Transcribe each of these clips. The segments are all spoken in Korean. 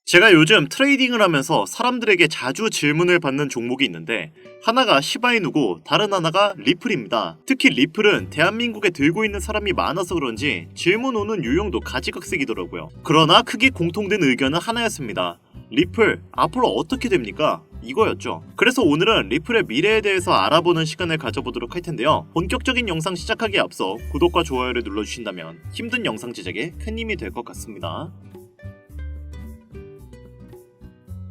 제가 요즘 트레이딩을 하면서 사람들에게 자주 질문을 받는 종목이 있는데 하나가 시바이누고 다른 하나가 리플입니다. 특히 리플은 대한민국에 들고 있는 사람이 많아서 그런지 질문 오는 유형도 가지각색이더라고요. 그러나 크게 공통된 의견은 하나였습니다. 리플 앞으로 어떻게 됩니까? 이거였죠. 그래서 오늘은 리플의 미래에 대해서 알아보는 시간을 가져보도록 할 텐데요. 본격적인 영상 시작하기에 앞서 구독과 좋아요를 눌러주신다면 힘든 영상 제작에 큰 힘이 될 것 같습니다.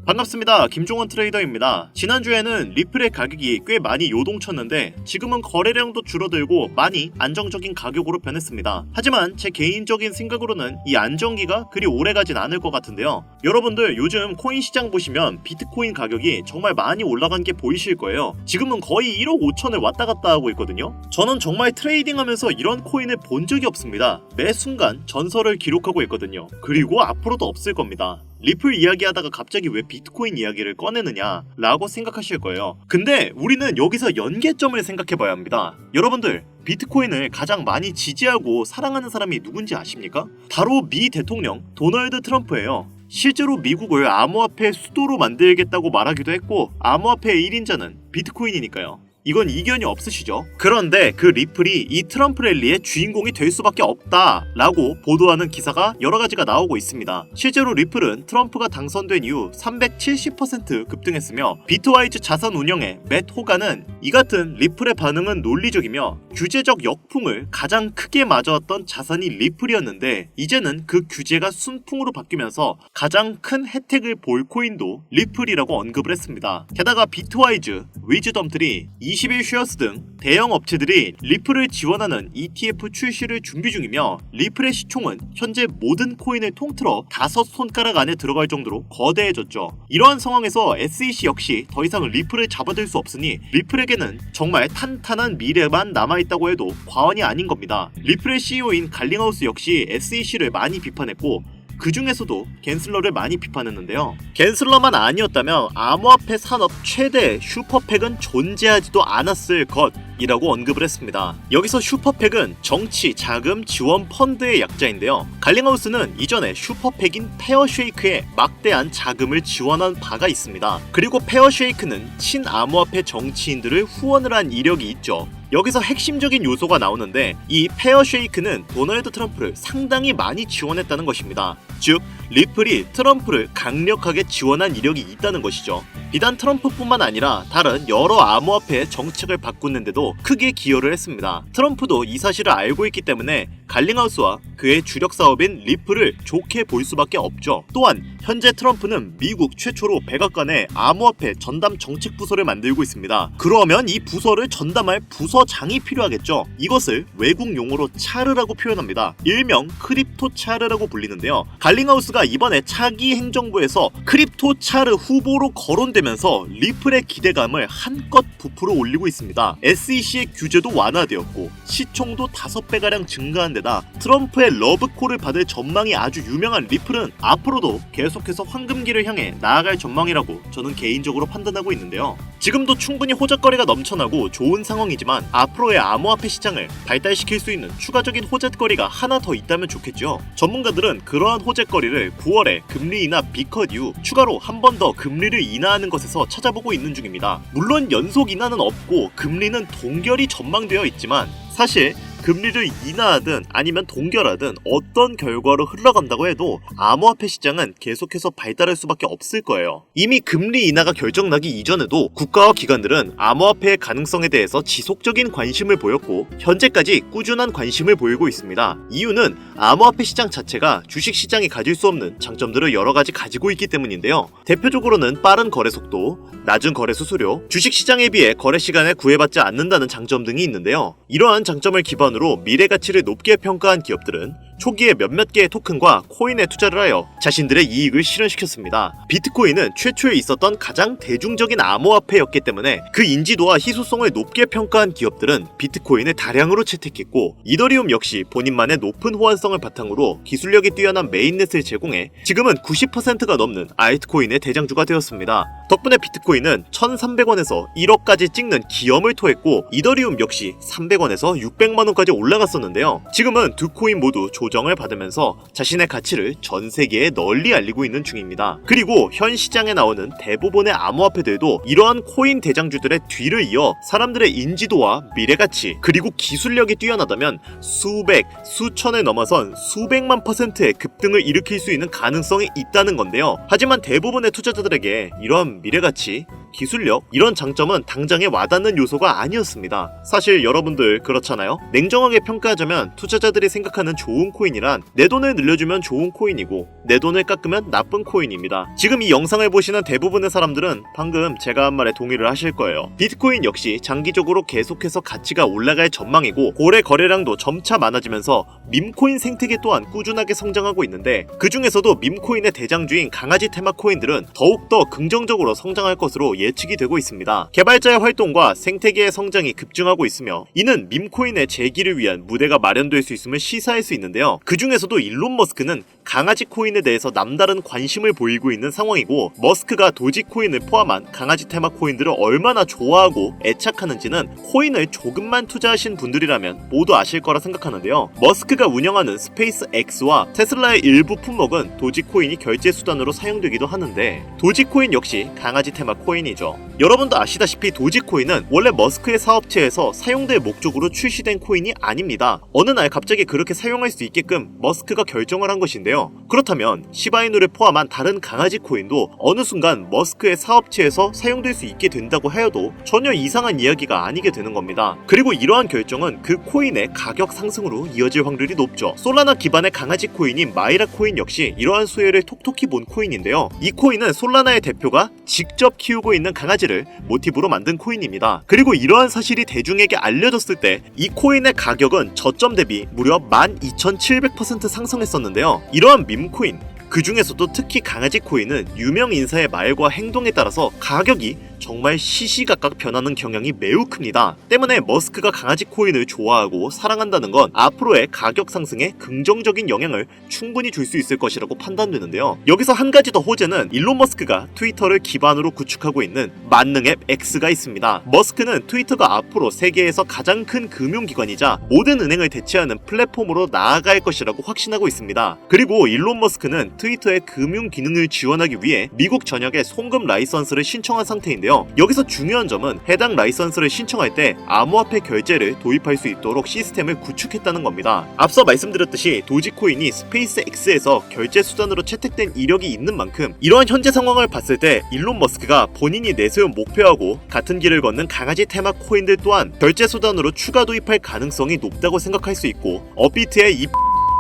반갑습니다. 김종원 트레이더입니다. 지난주에는 리플의 가격이 꽤 많이 요동쳤는데 지금은 거래량도 줄어들고 많이 안정적인 가격으로 변했습니다. 하지만 제 개인적인 생각으로는 이 안정기가 그리 오래가진 않을 것 같은데요. 여러분들 요즘 코인 시장 보시면 비트코인 가격이 정말 많이 올라간 게 보이실 거예요. 지금은 거의 1억 5천을 왔다 갔다 하고 있거든요. 저는 정말 트레이딩하면서 이런 코인을 본 적이 없습니다. 매 순간 전설을 기록하고 있거든요. 그리고 앞으로도 없을 겁니다. 리플 이야기하다가 갑자기 왜 비트코인 이야기를 꺼내느냐 라고 생각하실 거예요. 근데 우리는 여기서 연계점을 생각해봐야 합니다. 여러분들 비트코인을 가장 많이 지지하고 사랑하는 사람이 누군지 아십니까? 바로 미 대통령 도널드 트럼프예요. 실제로 미국을 암호화폐 수도로 만들겠다고 말하기도 했고 암호화폐의 1인자는 비트코인이니까요. 이건 이견이 없으시죠? 그런데 그 리플이 이 트럼프 랠리의 주인공이 될 수밖에 없다 라고 보도하는 기사가 여러 가지가 나오고 있습니다. 실제로 리플은 트럼프가 당선된 이후 370% 급등했으며 비트와이즈 자산 운영의 맷 호가는 이 같은 리플의 반응은 논리적이며 규제적 역풍을 가장 크게 맞아왔던 자산이 리플이었는데 이제는 그 규제가 순풍으로 바뀌면서 가장 큰 혜택을 볼 코인도 리플이라고 언급을 했습니다. 게다가 비트와이즈, 위즈덤들이 21쉐어스 등 대형 업체들이 리플을 지원하는 ETF 출시를 준비 중이며 리플의 시총은 현재 모든 코인을 통틀어 5손가락 안에 들어갈 정도로 거대해졌죠. 이러한 상황에서 SEC 역시 더 이상 리플을 잡아들 수 없으니 리플에게는 정말 탄탄한 미래만 남아있다고 해도 과언이 아닌 겁니다. 리플의 CEO인 갈링하우스 역시 SEC를 많이 비판했고 그 중에서도 갠슬러를 많이 비판했는데요. 갠슬러만 아니었다면 암호화폐 산업 최대 슈퍼팩은 존재하지도 않았을 것이라고 언급을 했습니다. 여기서 슈퍼팩은 정치, 자금, 지원 펀드의 약자인데요. 갈링하우스는 이전에 슈퍼팩인 페어쉐이크에 막대한 자금을 지원한 바가 있습니다. 그리고 페어쉐이크는 친암호화폐 정치인들을 후원을 한 이력이 있죠. 여기서 핵심적인 요소가 나오는데 이 페어쉐이크는 도널드 트럼프를 상당히 많이 지원했다는 것입니다. 즉 리플이 트럼프를 강력하게 지원한 이력이 있다는 것이죠. 비단 트럼프뿐만 아니라 다른 여러 암호화폐 정책을 바꾸는데도 크게 기여를 했습니다. 트럼프도 이 사실을 알고 있기 때문에 갈링하우스와 그의 주력 사업인 리플을 좋게 볼 수밖에 없죠. 또한 현재 트럼프는 미국 최초로 백악관에 암호화폐 전담 정책 부서를 만들고 있습니다. 그러면 이 부서를 전담할 부서장이 필요하겠죠. 이것을 외국 용어로 차르라고 표현합니다. 일명 크립토 차르라고 불리는데요. 갈링하우스가 이번에 차기 행정부에서 크립토 차르 후보로 거론되면서 리플의 기대감을 한껏 부풀어 올리고 있습니다. SEC의 규제도 완화되었고 시총도 5배가량 증가한 데다 트럼프의 러브콜을 받을 전망이 아주 유명한 리플은 앞으로도 계속해서 황금기를 향해 나아갈 전망이라고 저는 개인적으로 판단하고 있는데요. 지금도 충분히 호재거리가 넘쳐나고 좋은 상황이지만 앞으로의 암호화폐 시장을 발달시킬 수 있는 추가적인 호재거리가 하나 더 있다면 좋겠죠. 전문가들은 그러한 호재거리를 9월에 금리 인하 비컷 이후 추가로 한 번 더 금리를 인하하는 것에서 찾아보고 있는 중입니다. 물론 연속 인하는 없고 금리는 동결이 전망되어 있지만 사실 금리를 인하하든 아니면 동결하든 어떤 결과로 흘러간다고 해도 암호화폐 시장은 계속해서 발달할 수밖에 없을 거예요. 이미 금리 인하가 결정나기 이전에도 국가와 기관들은 암호화폐의 가능성에 대해서 지속적인 관심을 보였고 현재까지 꾸준한 관심을 보이고 있습니다. 이유는 암호화폐 시장 자체가 주식시장이 가질 수 없는 장점들을 여러 가지 가지고 있기 때문인데요. 대표적으로는 빠른 거래 속도, 낮은 거래 수수료, 주식시장에 비해 거래 시간에 구애받지 않는다는 장점 등이 있는데요. 이러한 장점을 기반으로 미래 가치를 높게 평가한 기업들은 초기에 몇몇 개의 토큰과 코인에 투자를 하여 자신들의 이익을 실현시켰습니다. 비트코인은 최초에 있었던 가장 대중적인 암호화폐였기 때문에 그 인지도와 희소성을 높게 평가한 기업들은 비트코인을 다량으로 채택했고 이더리움 역시 본인만의 높은 호환성을 바탕으로 기술력이 뛰어난 메인넷을 제공해 지금은 90%가 넘는 알트코인의 대장주가 되었습니다. 덕분에 비트코인은 1,300원에서 1억까지 찍는 기염을 토했고 이더리움 역시 300원에서 600만원까지 올라갔었는데요. 지금은 두 코인 모두 조정을 받으면서 자신의 가치를 전 세계에 널리 알리고 있는 중입니다. 그리고 현 시장에 나오는 대부분의 암호화폐들도 이러한 코인 대장주들의 뒤를 이어 사람들의 인지도와 미래가치 그리고 기술력이 뛰어나다면 수백, 수천을 넘어선 수백만 %의 급등을 일으킬 수 있는 가능성이 있다는 건데요. 하지만 대부분의 투자자들에게 이런 미래가치, 기술력, 이런 장점은 당장에 와닿는 요소가 아니었습니다. 사실 여러분들 그렇잖아요? 냉정하게 평가하자면 투자자들이 생각하는 좋은 코인이란 내 돈을 늘려주면 좋은 코인이고 내 돈을 깎으면 나쁜 코인입니다. 지금 이 영상을 보시는 대부분의 사람들은 방금 제가 한 말에 동의를 하실 거예요. 비트코인 역시 장기적으로 계속해서 가치가 올라갈 전망이고 고래 거래량도 점차 많아지면서 밈코인 생태계 또한 꾸준하게 성장하고 있는데 그 중에서도 밈코인의 대장주인 강아지 테마 코인들은 더욱더 긍정적으로 성장할 것으로 예측이 되고 있습니다. 개발자의 활동과 생태계의 성장이 급증하고 있으며 이는 밈코인의 재기를 위한 무대가 마련될 수 있음을 시사할 수 있는데요. 그 중에서도 일론 머스크는 강아지 코인에 대해서 남다른 관심을 보이고 있는 상황이고 머스크가 도지코인을 포함한 강아지 테마 코인들을 얼마나 좋아하고 애착하는지는 코인을 조금만 투자하신 분들이라면 모두 아실 거라 생각하는데요. 머스크가 운영하는 스페이스 X와 테슬라의 일부 품목은 도지코인이 결제 수단으로 사용되기도 하는데 도지코인 역시 강아지 테마 코인이죠. 여러분도 아시다시피 도지코인은 원래 머스크의 사업체에서 사용될 목적으로 출시된 코인이 아닙니다. 어느 날 갑자기 그렇게 사용할 수 있게끔 머스크가 결정을 한 것인데요. 그렇다면 시바이누를 포함한 다른 강아지 코인도 어느 순간 머스크의 사업체에서 사용될 수 있게 된다고 하여도 전혀 이상한 이야기가 아니게 되는 겁니다. 그리고 이러한 결정은 그 코인의 가격 상승으로 이어질 확률이 높죠. 솔라나 기반의 강아지 코인인 마이라 코인 역시 이러한 수혜를 톡톡히 본 코인인데요. 이 코인은 솔라나의 대표가 직접 키우고 있는 강아지를 모티브로 만든 코인입니다. 그리고 이러한 사실이 대중에게 알려졌을 때 이 코인의 가격은 저점 대비 무려 12,700% 상승했었는데요. 이러한 밈코인, 그 중에서도 특히 강아지 코인은 유명 인사의 말과 행동에 따라서 가격이 정말 시시각각 변하는 경향이 매우 큽니다. 때문에 머스크가 강아지 코인을 좋아하고 사랑한다는 건 앞으로의 가격 상승에 긍정적인 영향을 충분히 줄 수 있을 것이라고 판단되는데요. 여기서 한 가지 더 호재는 일론 머스크가 트위터를 기반으로 구축하고 있는 만능 앱 X가 있습니다. 머스크는 트위터가 앞으로 세계에서 가장 큰 금융기관이자 모든 은행을 대체하는 플랫폼으로 나아갈 것이라고 확신하고 있습니다. 그리고 일론 머스크는 트위터의 금융 기능을 지원하기 위해 미국 전역에 송금 라이선스를 신청한 상태인데요. 여기서 중요한 점은 해당 라이선스를 신청할 때 암호화폐 결제를 도입할 수 있도록 시스템을 구축했다는 겁니다. 앞서 말씀드렸듯이 도지코인이 스페이스 X에서 결제 수단으로 채택된 이력이 있는 만큼 이러한 현재 상황을 봤을 때 일론 머스크가 본인이 내세운 목표하고 같은 길을 걷는 강아지 테마 코인들 또한 결제 수단으로 추가 도입할 가능성이 높다고 생각할 수 있고 업비트의 이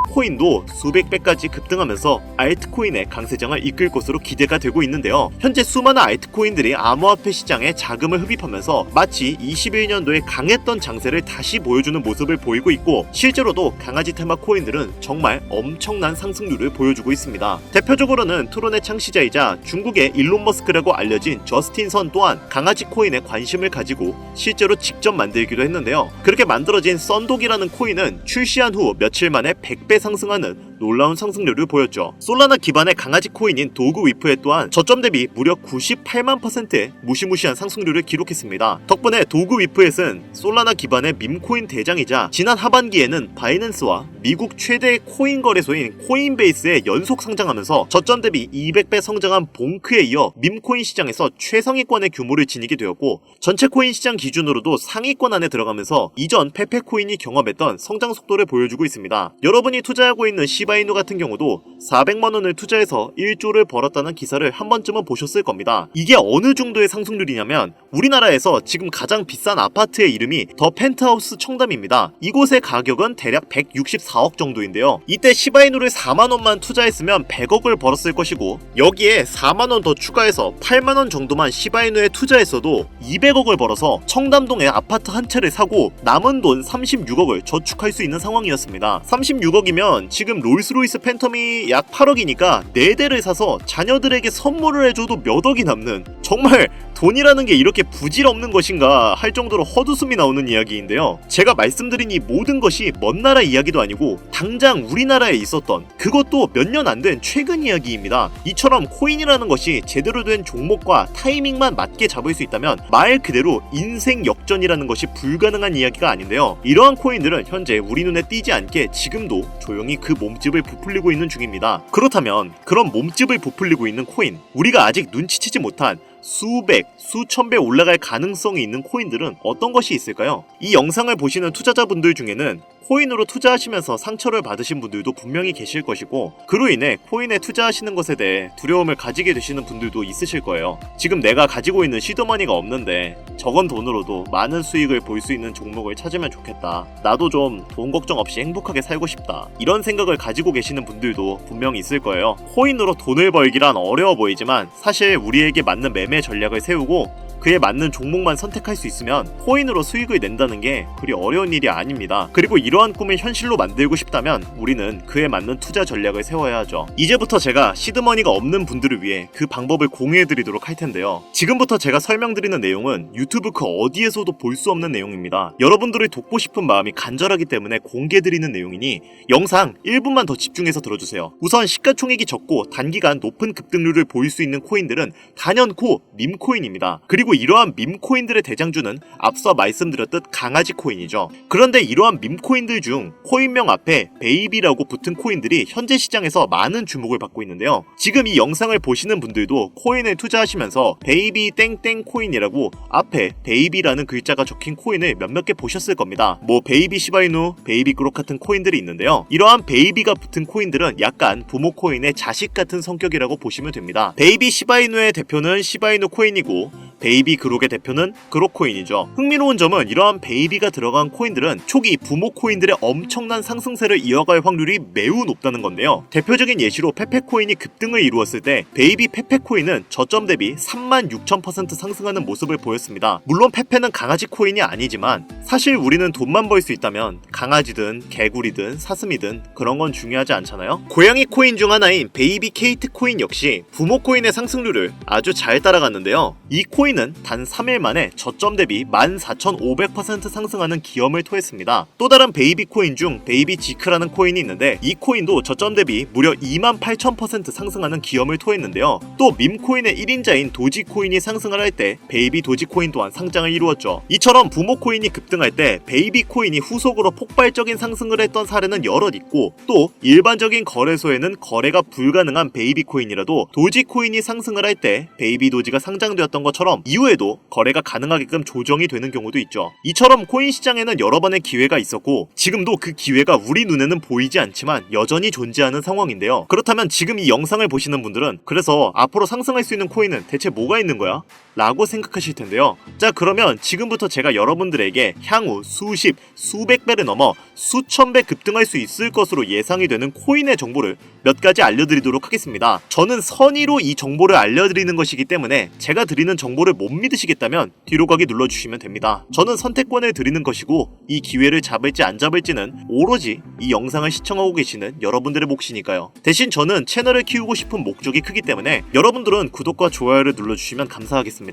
코인도 수백 배까지 급등하면서 알트코인의 강세장을 이끌 것으로 기대가 되고 있는데요. 현재 수많은 알트코인들이 암호화폐 시장에 자금을 흡입하면서 마치 21년도에 강했던 장세를 다시 보여주는 모습을 보이고 있고 실제로도 강아지 테마 코인들은 정말 엄청난 상승률을 보여주고 있습니다. 대표적으로는 트론의 창시자이자 중국의 일론 머스크라고 알려진 저스틴 선 또한 강아지 코인에 관심을 가지고 실제로 직접 만들기도 했는데요. 그렇게 만들어진 썬독이라는 코인은 출시한 후 며칠 만에 100배 상승하는 놀라운 상승률을 보였죠. 솔라나 기반의 강아지 코인인 도그 위프에 또한 저점 대비 무려 98만 %의 무시무시한 상승률을 기록했습니다. 덕분에 도그 위프엣은 솔라나 기반의 밈코인 대장이자 지난 하반기에는 바이낸스와 미국 최대의 코인 거래소인 코인베이스에 연속 상장하면서 저점 대비 200배 성장한 봉크에 이어 밈코인 시장에서 최상위권의 규모를 지니게 되었고 전체 코인 시장 기준으로도 상위권 안에 들어가면서 이전 페페코인이 경험했던 성장 속도를 보여주고 있습니다. 여러분이 투자하고 있는 시바이누 같은 경우도 400만 원을 투자해서 1조를 벌었다는 기사를 한 번쯤은 보셨을 겁니다. 이게 어느 정도의 상승률이냐면 우리나라에서 지금 가장 비싼 아파트의 이름이 더 펜트하우스 청담입니다. 이곳의 가격은 대략 164억 정도인데요. 이때 시바이누를 4만 원만 투자했으면 100억을 벌었을 것이고 여기에 4만 원 더 추가해서 8만 원 정도만 시바이누에 투자했어도 200억을 벌어서 청담동에 아파트 한 채를 사고 남은 돈 36억을 저축할 수 있는 상황이었습니다. 36억이면 지금 롤스로이스 팬텀이 약 8억이니까 4대를 사서 자녀들에게 선물을 해줘도 몇 억이 남는, 정말 돈이라는 게 이렇게 부질없는 것인가 할 정도로 헛웃음이 나오는 이야기인데요. 제가 말씀드린 이 모든 것이 먼 나라 이야기도 아니고 당장 우리나라에 있었던, 그것도 몇 년 안 된 최근 이야기입니다. 이처럼 코인이라는 것이 제대로 된 종목과 타이밍만 맞게 잡을 수 있다면 말 그대로 인생 역전이라는 것이 불가능한 이야기가 아닌데요. 이러한 코인들은 현재 우리 눈에 띄지 않게 지금도 조용히 그 몸집을 부풀리고 있는 중입니다. 그렇다면 그런 몸집을 부풀리고 있는 코인, 우리가 아직 눈치채지 못한 수백, 수천 배 올라갈 가능성이 있는 코인들은 어떤 것이 있을까요? 이 영상을 보시는 투자자분들 중에는 코인으로 투자하시면서 상처를 받으신 분들도 분명히 계실 것이고, 그로 인해 코인에 투자하시는 것에 대해 두려움을 가지게 되시는 분들도 있으실 거예요. 지금 내가 가지고 있는 시드머니가 없는데 적은 돈으로도 많은 수익을 볼 수 있는 종목을 찾으면 좋겠다, 나도 좀 돈 걱정 없이 행복하게 살고 싶다, 이런 생각을 가지고 계시는 분들도 분명히 있을 거예요. 코인으로 돈을 벌기란 어려워 보이지만 사실 우리에게 맞는 매매 전략을 세우고 그에 맞는 종목만 선택할 수 있으면 코인으로 수익을 낸다는 게 그리 어려운 일이 아닙니다. 그리고 이러한 꿈을 현실로 만들고 싶다면 우리는 그에 맞는 투자 전략을 세워야 하죠. 이제부터 제가 시드머니가 없는 분들을 위해 그 방법을 공유해드리도록 할 텐데요. 지금부터 제가 설명드리는 내용은 유튜브 그 어디에서도 볼 수 없는 내용입니다. 여러분들을 돕고 싶은 마음이 간절하기 때문에 공개드리는 내용이니 영상 1분만 더 집중해서 들어주세요. 우선 시가총액이 적고 단기간 높은 급등률을 보일 수 있는 코인들은 단연코 밈코인입니다. 그리고 이러한 밈코인들의 대장주는 앞서 말씀드렸듯 강아지 코인이죠. 그런데 이러한 밈코인들 중 코인명 앞에 베이비라고 붙은 코인들이 현재 시장에서 많은 주목을 받고 있는데요. 지금 이 영상을 보시는 분들도 코인에 투자하시면서 베이비 땡땡 코인이라고 앞에 베이비라는 글자가 적힌 코인을 몇몇 개 보셨을 겁니다. 뭐 베이비 시바이누, 베이비 그록 같은 코인들이 있는데요. 이러한 베이비가 붙은 코인들은 약간 부모 코인의 자식 같은 성격이라고 보시면 됩니다. 베이비 시바이누의 대표는 시바이누 코인이고 베이비 그록의 대표는 그록 코인이죠. 흥미로운 점은 이러한 베이비가 들어간 코인들은 초기 부모 코인들의 엄청난 상승세를 이어갈 확률이 매우 높다는 건데요. 대표적인 예시로 페페 코인이 급등을 이루었을 때 베이비 페페 코인은 저점 대비 36,000% 상승하는 모습을 보였습니다. 물론 페페는 강아지 코인이 아니지만 사실 우리는 돈만 벌 수 있다면 강아지든 개구리든 사슴이든 그런 건 중요하지 않잖아요. 고양이 코인 중 하나인 베이비 케이트 코인 역시 부모 코인의 상승률을 아주 잘 따라갔는데요. 이 코인은 단 3일 만에 저점 대비 14,500% 상승하는 기염을 토했습니다. 또 다른 베이비 코인 중 베이비 지크라는 코인이 있는데 이 코인도 저점 대비 무려 28,000% 상승하는 기염을 토했는데요. 또 밈코인의 1인자인 도지코인이 상승을 할 때 베이비 도지코인 또한 상장을 이루었죠. 이처럼 부모 코인이 급등할 때 베이비 코인이 후속으로 폭발적인 상승을 했던 사례는 여럿 있고, 또 일반적인 거래소에는 거래가 불가능한 베이비 코인이라도 도지코인이 상승을 할 때 베이비 도지가 상장되었던 것처럼 이후에도 거래가 가능하게끔 조정이 되는 경우도 있죠. 이처럼 코인 시장에는 여러 번의 기회가 있었고 지금도 그 기회가 우리 눈에는 보이지 않지만 여전히 존재하는 상황인데요. 그렇다면 지금 이 영상을 보시는 분들은 그래서 앞으로 상승할 수 있는 코인은 대체 뭐가 있는 거야? 라고 생각하실 텐데요. 자, 그러면 지금부터 제가 여러분들에게 향후 수십, 수백 배를 넘어 수천 배 급등할 수 있을 것으로 예상이 되는 코인의 정보를 몇 가지 알려드리도록 하겠습니다. 저는 선의로 이 정보를 알려드리는 것이기 때문에 제가 드리는 정보를 못 믿으시겠다면 뒤로 가기 눌러주시면 됩니다. 저는 선택권을 드리는 것이고 이 기회를 잡을지 안 잡을지는 오로지 이 영상을 시청하고 계시는 여러분들의 몫이니까요. 대신 저는 채널을 키우고 싶은 목적이 크기 때문에 여러분들은 구독과 좋아요를 눌러주시면 감사하겠습니다.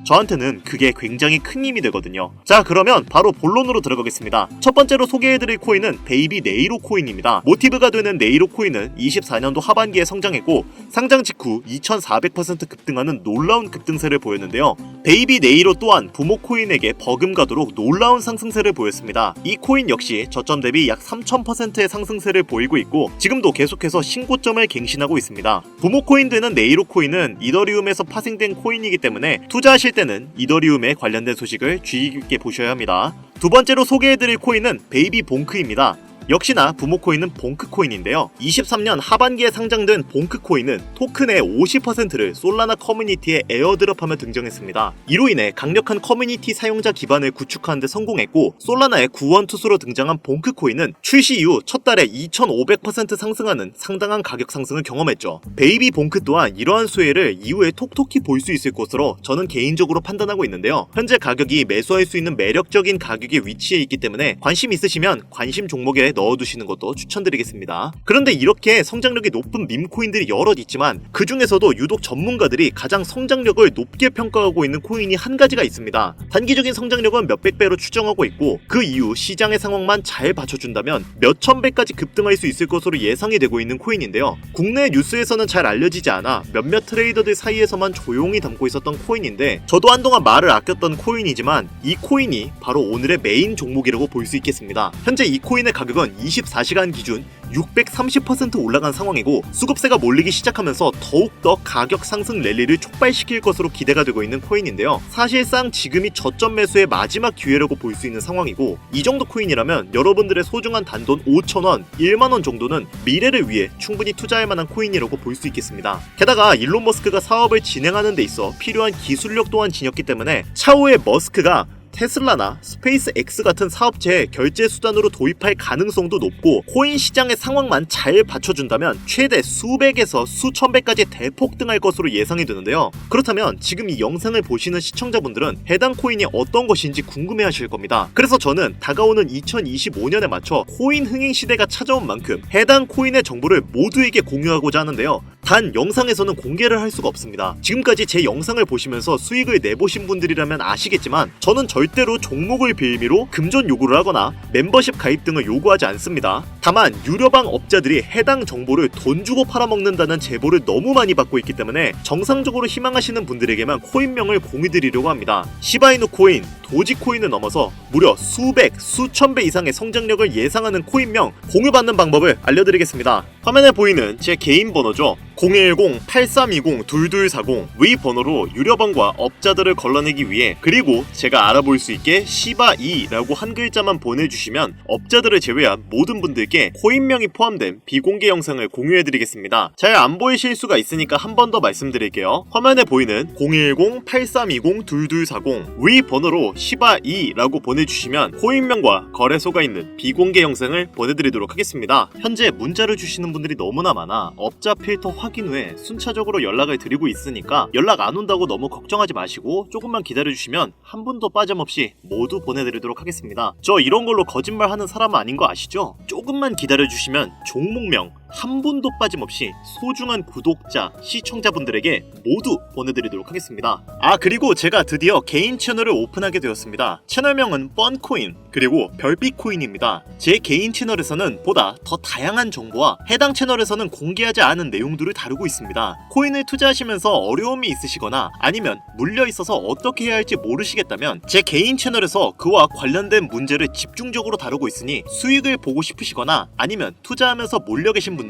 저한테는 그게 굉장히 큰 힘이 되거든요. 자, 그러면 바로 본론으로 들어가겠습니다. 첫 번째로 소개해드릴 코인은 베이비 네이로 코인입니다. 모티브가 되는 네이로 코인은 24년도 하반기에 성장했고 상장 직후 2400% 급등하는 놀라운 급등세를 보였는데요. 베이비 네이로 또한 부모 코인에게 버금가도록 놀라운 상승세를 보였습니다. 이 코인 역시 저점 대비 약 3000%의 상승세를 보이고 있고 지금도 계속해서 신고점을 갱신하고 있습니다. 부모 코인 되는 네이로 코인은 이더리움에서 파생된 코인이기 때문에 투자하실 때는 이더리움에 관련된 소식을 주의 깊게 보셔야 합니다. 두 번째로 소개해드릴 코인은 베이비 봉크입니다. 역시나 부모 코인은 봉크 코인인데요. 23년 하반기에 상장된 봉크 코인은 토큰의 50%를 솔라나 커뮤니티에 에어드롭하며 등장했습니다. 이로 인해 강력한 커뮤니티 사용자 기반을 구축하는 데 성공했고 솔라나의 구원투수로 등장한 봉크 코인은 출시 이후 첫 달에 2500% 상승하는 상당한 가격 상승을 경험했죠. 베이비 봉크 또한 이러한 수혜를 이후에 톡톡히 볼 수 있을 것으로 저는 개인적으로 판단하고 있는데요. 현재 가격이 매수할 수 있는 매력적인 가격에 위치해 있기 때문에 관심 있으시면 관심 종목에 카드에 넣어두시는 것도 추천드리겠습니다. 그런데 이렇게 성장력이 높은 밈코인들이 여럿 있지만 그 중에서도 유독 전문가들이 가장 성장력을 높게 평가하고 있는 코인이 한 가지가 있습니다. 단기적인 성장력은 몇백 배로 추정하고 있고 그 이후 시장의 상황만 잘 받쳐준다면 몇천 배까지 급등할 수 있을 것으로 예상이 되고 있는 코인인데요. 국내 뉴스에서는 잘 알려지지 않아 몇몇 트레이더들 사이에서만 조용히 담고 있었던 코인인데 저도 한동안 말을 아꼈던 코인이지만 이 코인이 바로 오늘의 메인 종목이라고 볼 수 있겠습니다. 현재 이 코인의 가격은 24시간 기준 630% 올라간 상황이고 수급세가 몰리기 시작하면서 더욱더 가격 상승 랠리를 촉발시킬 것으로 기대가 되고 있는 코인인데요. 사실상 지금이 저점 매수의 마지막 기회라고 볼 수 있는 상황이고 이 정도 코인이라면 여러분들의 소중한 단돈 5,000원, 1만원 정도는 미래를 위해 충분히 투자할 만한 코인이라고 볼 수 있겠습니다. 게다가 일론 머스크가 사업을 진행하는 데 있어 필요한 기술력 또한 지녔기 때문에 차후에 머스크가 테슬라나 스페이스X 같은 사업체에 결제 수단으로 도입할 가능성도 높고 코인 시장의 상황만 잘 받쳐준다면 최대 수백에서 수천 배까지 대폭등할 것으로 예상이 되는데요. 그렇다면 지금 이 영상을 보시는 시청자분들은 해당 코인이 어떤 것인지 궁금해하실 겁니다. 그래서 저는 다가오는 2025년에 맞춰 코인 흥행 시대가 찾아온 만큼 해당 코인의 정보를 모두에게 공유하고자 하는데요. 단 영상에서는 공개를 할 수가 없습니다. 지금까지 제 영상을 보시면서 수익을 내보신 분들이라면 아시겠지만 저는 절대로 종목을 빌미로 금전 요구를 하거나 멤버십 가입 등을 요구하지 않습니다. 다만 유료방 업자들이 해당 정보를 돈 주고 팔아먹는다는 제보를 너무 많이 받고 있기 때문에 정상적으로 희망하시는 분들에게만 코인명을 공유드리려고 합니다. 시바이누 코인, 도지코인을 넘어서 무려 수백, 수천 배 이상의 성장력을 예상하는 코인명 공유받는 방법을 알려드리겠습니다. 화면에 보이는 제 개인 번호죠. 010-8320-2240 위 번호로 유료방과 업자들을 걸러내기 위해 그리고 제가 알아볼 수 있게 시바이라고 한 글자만 보내주시면 업자들을 제외한 모든 분들께 코인명이 포함된 비공개 영상을 공유해드리겠습니다. 잘 안 보이실 수가 있으니까 한 번 더 말씀드릴게요. 화면에 보이는 010-8320-2240 위 번호로 시바이라고 보내주시면 코인명과 거래소가 있는 비공개 영상을 보내드리도록 하겠습니다. 현재 문자를 주시는 분들이 너무나 많아 업자 필터 확인 후에 순차적으로 연락을 드리고 있으니까 연락 안 온다고 너무 걱정하지 마시고 조금만 기다려주시면 한 분도 빠짐없이 모두 보내드리도록 하겠습니다. 저 이런 걸로 거짓말하는 사람 아닌 거 아시죠? 조금만 기다려주시면 종목명 한 분도 빠짐없이 소중한 구독자, 시청자분들에게 모두 보내드리도록 하겠습니다. 그리고 제가 드디어 개인 채널을 오픈하게 되었습니다. 채널명은 뻔코인 그리고 별빛코인입니다. 제 개인 채널에서는 보다 더 다양한 정보와 해당 채널에서는 공개하지 않은 내용들을 다루고 있습니다. 코인을 투자하시면서 어려움이 있으시거나 아니면 물려있어서 어떻게 해야 할지 모르시겠다면 제 개인 채널에서 그와 관련된 문제를 집중적으로 다루고 있으니 수익을 보고 싶으시거나 아니면 투자하면서 몰려 계신 분들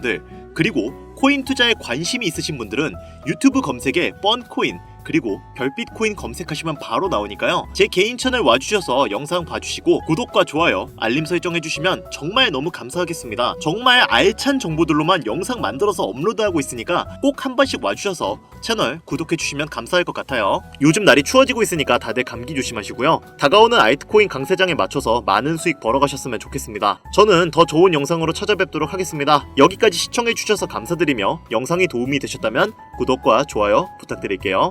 그리고 코인 투자에 관심이 있으신 분들은 유튜브 검색에 뻔코인 그리고 별빛코인 검색하시면 바로 나오니까요. 제 개인 채널 와주셔서 영상 봐주시고 구독과 좋아요, 알림 설정해주시면 정말 너무 감사하겠습니다. 정말 알찬 정보들로만 영상 만들어서 업로드하고 있으니까 꼭 한 번씩 와주셔서 채널 구독해주시면 감사할 것 같아요. 요즘 날이 추워지고 있으니까 다들 감기 조심하시고요. 다가오는 알트코인 강세장에 맞춰서 많은 수익 벌어가셨으면 좋겠습니다. 저는 더 좋은 영상으로 찾아뵙도록 하겠습니다. 여기까지 시청해주셔서 감사드리며 영상이 도움이 되셨다면 구독과 좋아요 부탁드릴게요.